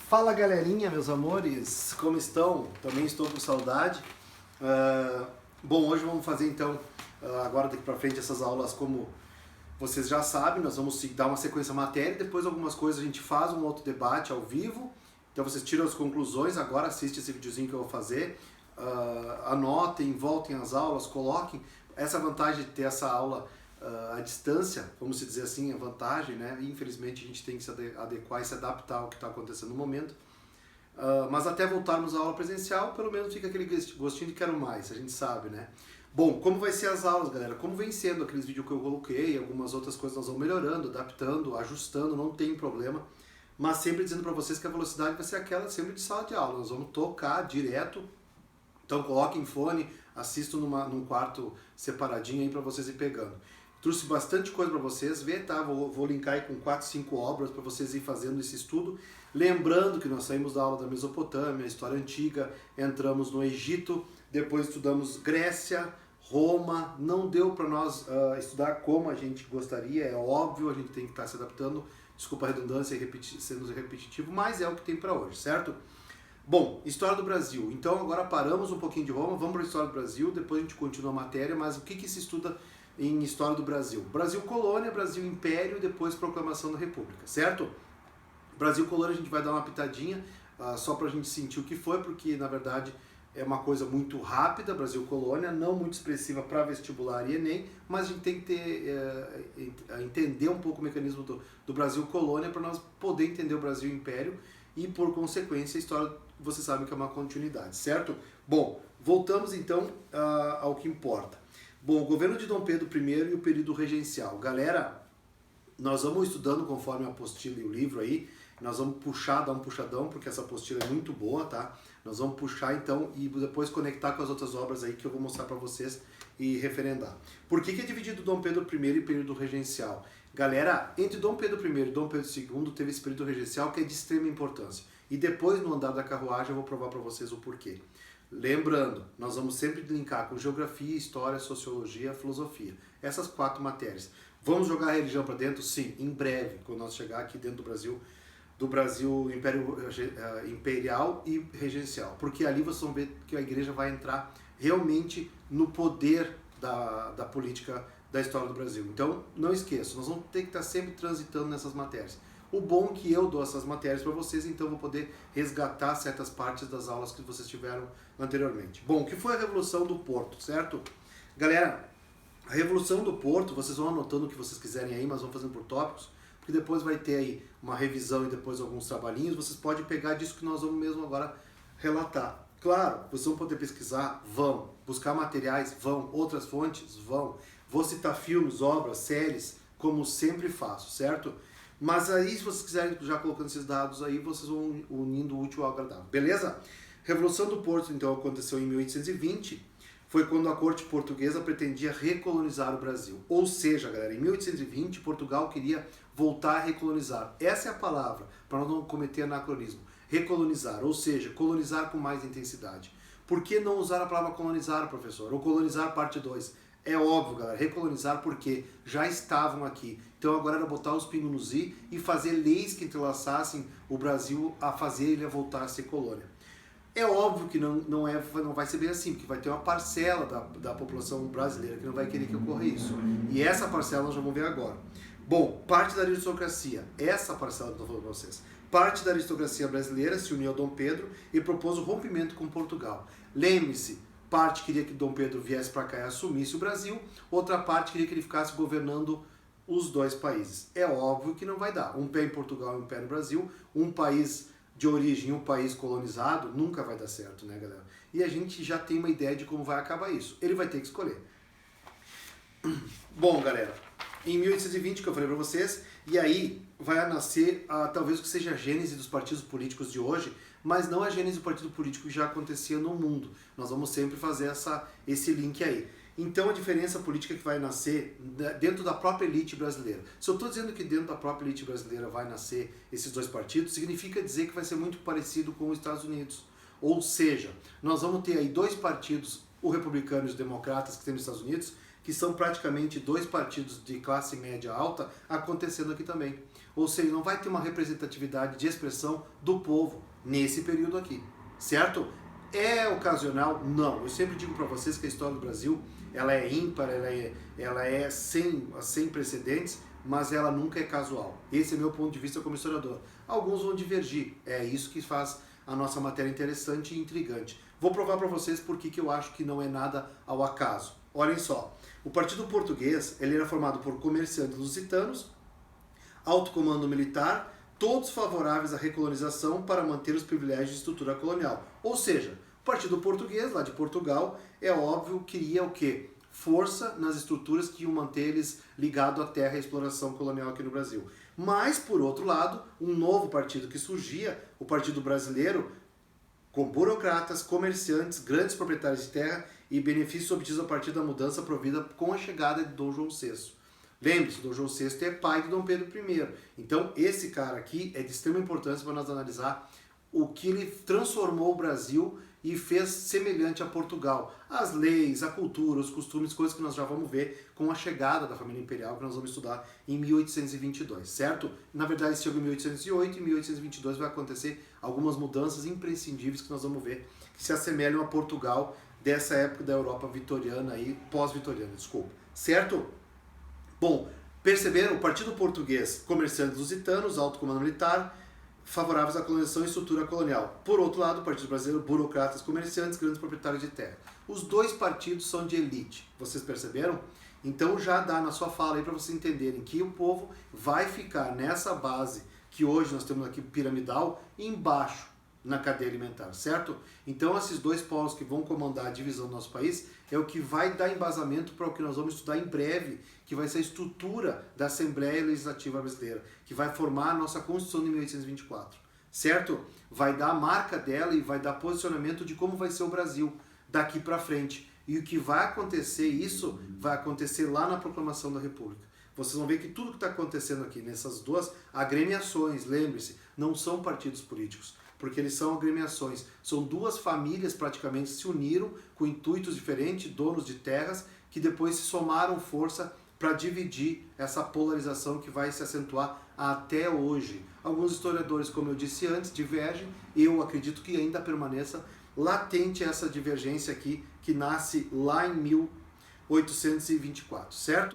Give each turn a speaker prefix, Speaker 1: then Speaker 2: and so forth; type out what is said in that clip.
Speaker 1: Fala galerinha, meus amores, como estão? Também estou com saudade. Bom, hoje vamos fazer então, agora daqui pra frente, essas aulas como vocês já sabem. Nós vamos dar uma sequência matéria, depois algumas coisas a gente faz um outro debate ao vivo. Então vocês tiram as conclusões, agora assiste esse videozinho que eu vou fazer, anotem, voltem às aulas, coloquem. Essa vantagem de ter essa aula à distância, vamos dizer assim, a vantagem, né? Infelizmente a gente tem que se adequar e se adaptar ao que está acontecendo no momento. Mas até voltarmos à aula presencial, pelo menos fica aquele gostinho de quero mais, a gente sabe, né? Bom, como vai ser as aulas, galera? Como vem sendo aqueles vídeos que eu coloquei, algumas outras coisas nós vamos melhorando, adaptando, ajustando, não tem problema. Mas sempre dizendo para vocês que a velocidade vai ser aquela sempre de sala de aula, nós vamos tocar direto. Então coloquem fone, assistam num quarto separadinho aí para vocês ir pegando. Trouxe bastante coisa para vocês ver, tá? Vou linkar aí com 4, 5 obras para vocês ir fazendo esse estudo. Lembrando que nós saímos da aula da Mesopotâmia, história antiga, entramos no Egito, depois estudamos Grécia, Roma. Não deu para nós estudar como a gente gostaria, é óbvio, a gente tem que estar se adaptando. Desculpa a redundância e sendo repetitivo, mas é o que tem para hoje, certo? Bom, História do Brasil. Então agora paramos um pouquinho de Roma, vamos para a História do Brasil, depois a gente continua a matéria, mas o que se estuda em História do Brasil? Brasil Colônia, Brasil Império, depois Proclamação da República, certo? Brasil Colônia a gente vai dar uma pitadinha, só para a gente sentir o que foi, porque na verdade é uma coisa muito rápida, Brasil Colônia, não muito expressiva para vestibular e Enem, mas a gente tem que entender um pouco o mecanismo do Brasil Colônia para nós poder entender o Brasil Império e, por consequência, a história, vocês sabem que é uma continuidade, certo? Bom, voltamos então ao que importa. Bom, o governo de Dom Pedro I e o período regencial. Galera, nós vamos estudando conforme a apostila e o livro aí, nós vamos puxar, dar um puxadão, porque essa apostila é muito boa, tá? Nós vamos puxar então e depois conectar com as outras obras aí que eu vou mostrar para vocês e referendar. Por que é dividido Dom Pedro I e período regencial? Galera, entre Dom Pedro I e Dom Pedro II teve esse período regencial que é de extrema importância. E depois, no andar da carruagem, eu vou provar para vocês o porquê. Lembrando, nós vamos sempre linkar com geografia, história, sociologia, filosofia. Essas 4 matérias. Vamos jogar a religião para dentro? Sim, em breve, quando nós chegar aqui dentro do Brasil imperial e regencial. Porque ali vocês vão ver que a igreja vai entrar realmente no poder da política da história do Brasil. Então, não esqueçam, nós vamos ter que estar sempre transitando nessas matérias. O bom é que eu dou essas matérias para vocês, então eu vou poder resgatar certas partes das aulas que vocês tiveram anteriormente. Bom, o que foi a Revolução do Porto, certo? Galera, a Revolução do Porto, vocês vão anotando o que vocês quiserem aí, mas vamos fazendo por tópicos, porque depois vai ter aí uma revisão e depois alguns trabalhinhos, vocês podem pegar disso que nós vamos mesmo agora relatar. Claro, vocês vão poder pesquisar? Vão. Buscar materiais? Vão. Outras fontes? Vão. Vou citar filmes, obras, séries, como sempre faço, certo? Mas aí, se vocês quiserem, já colocando esses dados aí, vocês vão unindo o útil ao agradável, beleza? Revolução do Porto, então, aconteceu em 1820, foi quando a corte portuguesa pretendia recolonizar o Brasil. Ou seja, galera, em 1820, Portugal queria voltar a recolonizar. Essa é a palavra, para não cometer anacronismo. Recolonizar, ou seja, colonizar com mais intensidade. Por que não usar a palavra colonizar, professor? Ou colonizar parte 2? É óbvio, galera, recolonizar porque já estavam aqui. Então agora era botar os pingos nos i e fazer leis que entrelaçassem o Brasil a fazer ele voltar a ser colônia. É óbvio que não vai ser bem assim, porque vai ter uma parcela da população brasileira que não vai querer que ocorra isso. E essa parcela nós já vamos ver agora. Bom, parte da aristocracia, essa parcela que eu estou falando para vocês. Parte da aristocracia brasileira se uniu a Dom Pedro e propôs o rompimento com Portugal. Lembre-se, parte queria que Dom Pedro viesse para cá e assumisse o Brasil, outra parte queria que ele ficasse governando os 2 países. É óbvio que não vai dar. Um pé em Portugal e um pé no Brasil, um país de origem e um país colonizado, nunca vai dar certo, né, galera? E a gente já tem uma ideia de como vai acabar isso. Ele vai ter que escolher. Bom, galera, em 1820, que eu falei para vocês, e aí vai nascer talvez o que seja a gênese dos partidos políticos de hoje, mas não a gênese do partido político que já acontecia no mundo. Nós vamos sempre fazer esse link aí. Então a diferença política que vai nascer dentro da própria elite brasileira. Se eu estou dizendo que dentro da própria elite brasileira vai nascer esses 2 partidos, significa dizer que vai ser muito parecido com os Estados Unidos. Ou seja, nós vamos ter aí 2 partidos, o republicano e os democratas que tem nos Estados Unidos, que são praticamente 2 partidos de classe média alta acontecendo aqui também. Ou seja, não vai ter uma representatividade de expressão do povo nesse período aqui, certo? É ocasional? Não. Eu sempre digo para vocês que a história do Brasil ela é ímpar, ela é sem precedentes, mas ela nunca é casual. Esse é meu ponto de vista como historiador. Alguns vão divergir, é isso que faz a nossa matéria interessante e intrigante. Vou provar para vocês por que eu acho que não é nada ao acaso. Olhem só, o Partido Português ele era formado por comerciantes lusitanos, alto comando militar, todos favoráveis à recolonização para manter os privilégios de estrutura colonial. Ou seja, o Partido Português, lá de Portugal, é óbvio, queria o quê? Força nas estruturas que iam manter eles ligados à terra e à exploração colonial aqui no Brasil. Mas, por outro lado, um novo partido que surgia, o Partido Brasileiro, com burocratas, comerciantes, grandes proprietários de terra e benefícios obtidos a partir da mudança provida com a chegada de Dom João VI. Lembre-se, Dom João VI é pai de Dom Pedro I. Então, esse cara aqui é de extrema importância para nós analisar o que ele transformou o Brasil e fez semelhante a Portugal. As leis, a cultura, os costumes, coisas que nós já vamos ver com a chegada da família imperial, que nós vamos estudar em 1822, certo? Na verdade, isso chegou em 1808 e em 1822 vai acontecer algumas mudanças imprescindíveis que nós vamos ver, que se assemelham a Portugal dessa época da Europa vitoriana e pós-vitoriana, desculpa, certo? Bom, perceberam? O Partido Português, comerciantes lusitanos, alto comando militar, favoráveis à colonização e estrutura colonial. Por outro lado, o Partido Brasileiro, burocratas, comerciantes, grandes proprietários de terra. Os dois partidos são de elite, vocês perceberam? Então já dá na sua fala aí para vocês entenderem que o povo vai ficar nessa base que hoje nós temos aqui piramidal, embaixo na cadeia alimentar, certo? Então esses dois polos que vão comandar a divisão do nosso país é o que vai dar embasamento para o que nós vamos estudar em breve, que vai ser a estrutura da Assembleia Legislativa Brasileira, que vai formar a nossa Constituição de 1824, certo? Vai dar a marca dela e vai dar posicionamento de como vai ser o Brasil daqui para frente. E o que vai acontecer, isso vai acontecer lá na Proclamação da República. Vocês vão ver que tudo que está acontecendo aqui nessas duas agremiações, lembre-se, não são partidos políticos, porque eles são agremiações. São duas famílias praticamente que se uniram com intuitos diferentes, donos de terras, que depois se somaram força para dividir essa polarização que vai se acentuar até hoje. Alguns historiadores, como eu disse antes, divergem. Eu acredito que ainda permaneça latente essa divergência aqui, que nasce lá em 1824, certo?